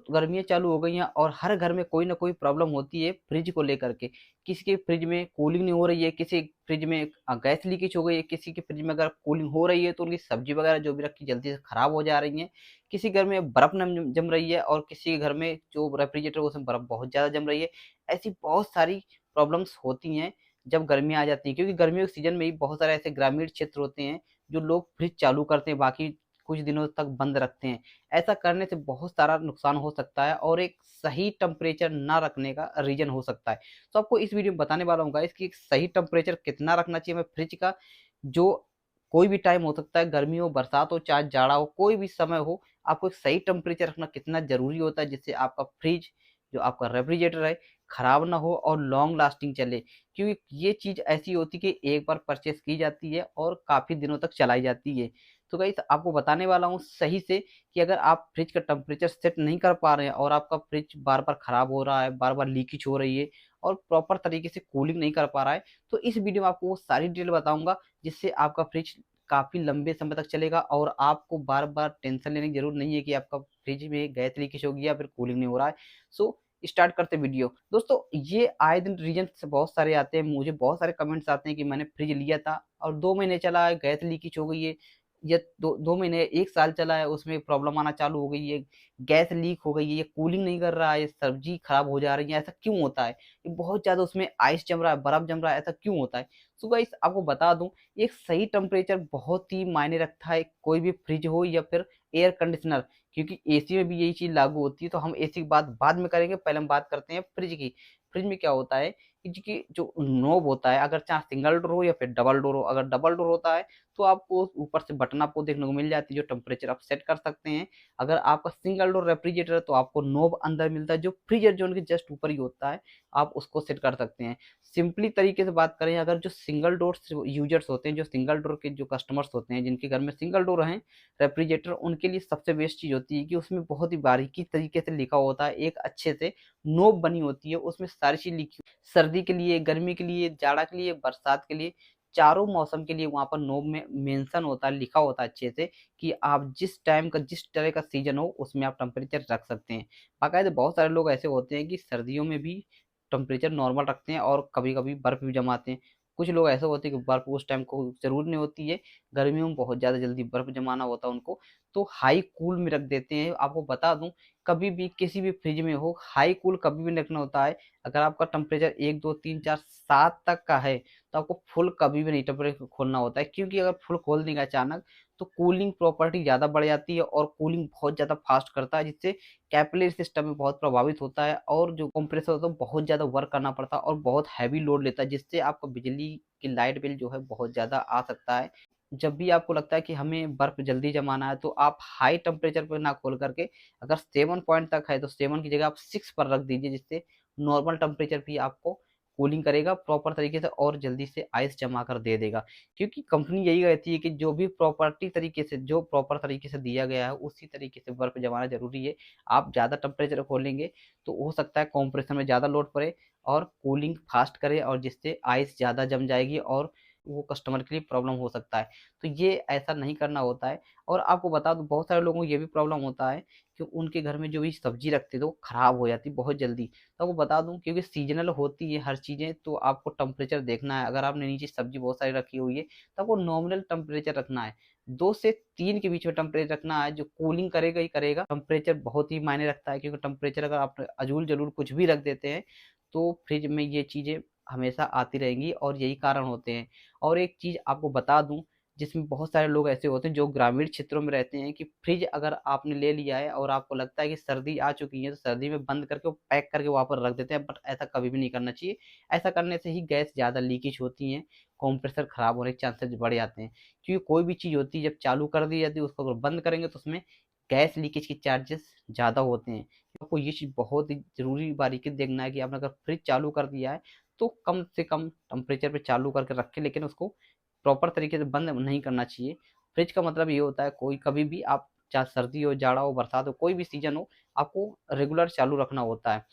गर्मियाँ चालू हो गई हैं और हर घर में कोई ना कोई प्रॉब्लम होती है फ्रिज को लेकर के। किसी के फ्रिज में कूलिंग नहीं हो रही है, किसी फ्रिज में गैस लीकेज हो गई है, किसी के फ्रिज में अगर कूलिंग हो रही है तो उनकी सब्जी वगैरह जो भी रखी जल्दी से खराब हो जा रही हैं। किसी घर में बर्फ न जम रही है और किसी घर में जो रेफ्रिजरेटर है उसमें बर्फ बहुत ज़्यादा जम रही है। ऐसी बहुत सारी प्रॉब्लम्स होती हैं जब गर्मियाँ आ जाती हैं, क्योंकि गर्मियों के सीज़न में ही बहुत सारे ऐसे ग्रामीण क्षेत्र होते हैं जो लोग फ्रिज चालू करते हैं, बाकी कुछ दिनों तक बंद रखते हैं। ऐसा करने से बहुत सारा नुकसान हो सकता है और एक सही टेम्परेचर ना रखने का रीज़न हो सकता है। तो आपको इस वीडियो में बताने वाला हूँ गाइस कि एक सही टेम्परेचर कितना रखना चाहिए हमें फ्रिज का, जो कोई भी टाइम हो सकता है, गर्मी हो, बरसात हो, चाहे जाड़ा हो, कोई भी समय हो, आपको एक सही टेम्परेचर रखना कितना ज़रूरी होता है जिससे आपका फ्रिज, जो आपका रेफ्रिजरेटर है, खराब ना हो और लॉन्ग लास्टिंग चले। क्योंकि ये चीज़ ऐसी होती है कि एक बार परचेज़ की जाती है और काफ़ी दिनों तक चलाई जाती है। तो गाइस आपको बताने वाला हूँ सही से कि अगर आप फ्रिज का टेम्परेचर सेट नहीं कर पा रहे हैं और आपका फ्रिज बार-बार खराब हो रहा है, बार-बार लीकेज हो रही है और प्रॉपर तरीके से कूलिंग नहीं कर पा रहा है, तो इस वीडियो में आपको वो सारी डिटेल बताऊँगा जिससे आपका फ्रिज काफ़ी लंबे समय तक चलेगा और आपको बार-बार टेंशन लेने की ज़रूरत नहीं है कि आपका फ्रिज में गैस लीकेज हो गया या फिर कूलिंग नहीं हो रहा है। सो स्टार्ट करते हैं वीडियो। दोस्तों ये आए दिन रीज़न्स बहुत सारे आते हैं, मुझे बहुत सारे कमेंट्स आते हैं कि मैंने फ्रिज लिया था और 2 महीने चला है, गैस लीकेज हो गई है, या 2 महीने 1 साल चला है उसमें प्रॉब्लम आना चालू हो गई है, गैस लीक हो गई है, ये कूलिंग नहीं कर रहा है, सब्ज़ी खराब हो जा रही है, ऐसा क्यों होता है? ये बहुत ज़्यादा उसमें आइस जम रहा है, बर्फ़ जम रहा है, ऐसा क्यों होता है? सो गाइस आपको बता दूँ, एक सही टेम्परेचर बहुत ही मायने रखता है, कोई भी फ्रिज हो या फिर एयर कंडीशनर, क्योंकि एसी में भी यही चीज़ लागू होती है। तो हम एसी की बात बाद में करेंगे, पहले हम बात करते हैं फ्रिज की। फ्रिज में क्या होता है कि जी जो नॉब होता है, अगर चाहे सिंगल डोर हो या फिर डबल डोर हो, अगर डबल डोर होता है तो आपको ऊपर से बटन आपको देखने को मिल जाती है जो टेम्परेचर आप सेट कर सकते हैं। अगर आपका सिंगल डोर रेफ्रिजरेटर है तो आपको नॉब अंदर मिलता है जो फ्रीजर जोन के जस्ट ऊपर ही होता है, आप उसको सेट कर सकते हैं। सिंपली तरीके से बात करें, अगर जो सिंगल डोर यूजर्स होते हैं, जो सिंगल डोर के जो कस्टमर्स होते हैं जिनके घर में सिंगल डोर हैं रेफ्रिजरेटर, उनके लिए सबसे बेस्ट चीज़ होती है कि उसमें बहुत ही बारीकी तरीके से लिखा होता है, एक अच्छे से नोब बनी होती है, उसमें सारी चीज़ लिखी, सर्दी के लिए, गर्मी के लिए, जाड़ा के लिए, बरसात के लिए, चारों मौसम के लिए वहाँ पर नोब में मेंशन होता है, लिखा होता है अच्छे से कि आप जिस टाइम का, जिस तरह का सीज़न हो उसमें आप टेम्परेचर रख सकते हैं। बाकायदा बहुत सारे लोग ऐसे होते हैं कि सर्दियों में भी टेम्परेचर नॉर्मल रखते हैं और कभी-कभी बर्फ़ भी जमाते हैं। कुछ लोग ऐसे होते हैं कि बर्फ़ उस टाइम को ज़रूरत नहीं होती है, गर्मियों में बहुत ज़्यादा जल्दी बर्फ़ जमाना होता है उनको, तो हाई कूल में रख देते हैं। आपको बता दूँ, कभी भी किसी भी फ्रिज में हो, हाई कूल कभी भी नहीं रखना होता है। अगर आपका टेम्परेचर 1, 2, 3, 4, 7 तक का है, तो आपको फुल कभी भी नहीं टेम्परेचर खोलना होता है, क्योंकि अगर फुल खोल देंगे अचानक, तो कूलिंग प्रॉपर्टी ज़्यादा बढ़ जाती है और कूलिंग बहुत ज़्यादा फ़ास्ट करता है, जिससे कैपिलरी सिस्टम में बहुत प्रभावित होता है और जो कंप्रेसर होता है बहुत ज़्यादा वर्क करना पड़ता है और बहुत हैवी लोड लेता है, जिससे आपका बिजली की लाइट बिल जो है बहुत ज़्यादा आ सकता है। जब भी आपको लगता है कि हमें बर्फ जल्दी जमाना है, तो आप हाई टेम्परेचर पे ना खोल करके, अगर 7 पॉइंट तक है तो 7 की जगह आप 6 पर रख दीजिए, जिससे नॉर्मल टेम्परेचर भी आपको कूलिंग करेगा प्रॉपर तरीके से और जल्दी से आइस जमा कर दे देगा। क्योंकि कंपनी यही कहती है कि जो प्रॉपर तरीके से दिया गया है उसी तरीके से बर्फ जमाना ज़रूरी है। आप ज़्यादा टेम्परेचर खोलेंगे तो हो सकता है कंप्रेसर में ज़्यादा लोड पड़े और कूलिंग फास्ट करे और जिससे आइस ज़्यादा जम जाएगी और वो कस्टमर के लिए प्रॉब्लम हो सकता है। तो ये ऐसा नहीं करना होता है। और आपको बता दूँ, बहुत सारे लोगों को ये भी प्रॉब्लम होता है कि उनके घर में जो भी सब्ज़ी रखते थे वो खराब हो जाती है बहुत जल्दी। तो आपको बता दूँ, क्योंकि सीज़नल होती है हर चीज़ें, तो आपको टेम्परेचर देखना है। अगर आपने नीचे सब्ज़ी बहुत सारी रखी हुई है तो आपको नॉमिनल टेम्परेचर रखना है। 2 से 3 के बीच में टेम्परेचर रखना है, जो कूलिंग करेगा ही करेगा। टेम्परेचर बहुत ही मायने रखता है, क्योंकि टेम्परेचर अगर आप अजूल-जलूल कुछ भी रख देते हैं तो फ्रिज में ये चीज़ें हमेशा आती रहेंगी और यही कारण होते हैं। और एक चीज़ आपको बता दूँ, जिसमें बहुत सारे लोग ऐसे होते हैं जो ग्रामीण क्षेत्रों में रहते हैं, कि फ्रिज अगर आपने ले लिया है और आपको लगता है कि सर्दी आ चुकी है, तो सर्दी में बंद करके वो पैक करके वहाँ पर रख देते हैं, बट ऐसा कभी भी नहीं करना चाहिए। ऐसा करने से ही गैस ज़्यादा लीकेज होती हैं, कंप्रेसर खराब होने के चांसेस बढ़ जाते हैं। क्योंकि कोई भी चीज़ होती है जब चालू कर दी जाती है, उसको अगर बंद करेंगे तो उसमें गैस लीकेज के चार्जेस ज़्यादा होते हैं। तो आपको ये चीज़ बहुत ही ज़रूरी बारीकी से देखना है कि आपने अगर फ्रिज चालू कर दिया है तो कम से कम टेम्परेचर पे चालू करके रखें, लेकिन उसको प्रॉपर तरीके से बंद नहीं करना चाहिए। फ्रिज का मतलब ये होता है, कोई कभी भी आप, चाहे सर्दी हो, जाड़ा हो, बरसात हो, कोई भी सीज़न हो, आपको रेगुलर चालू रखना होता है।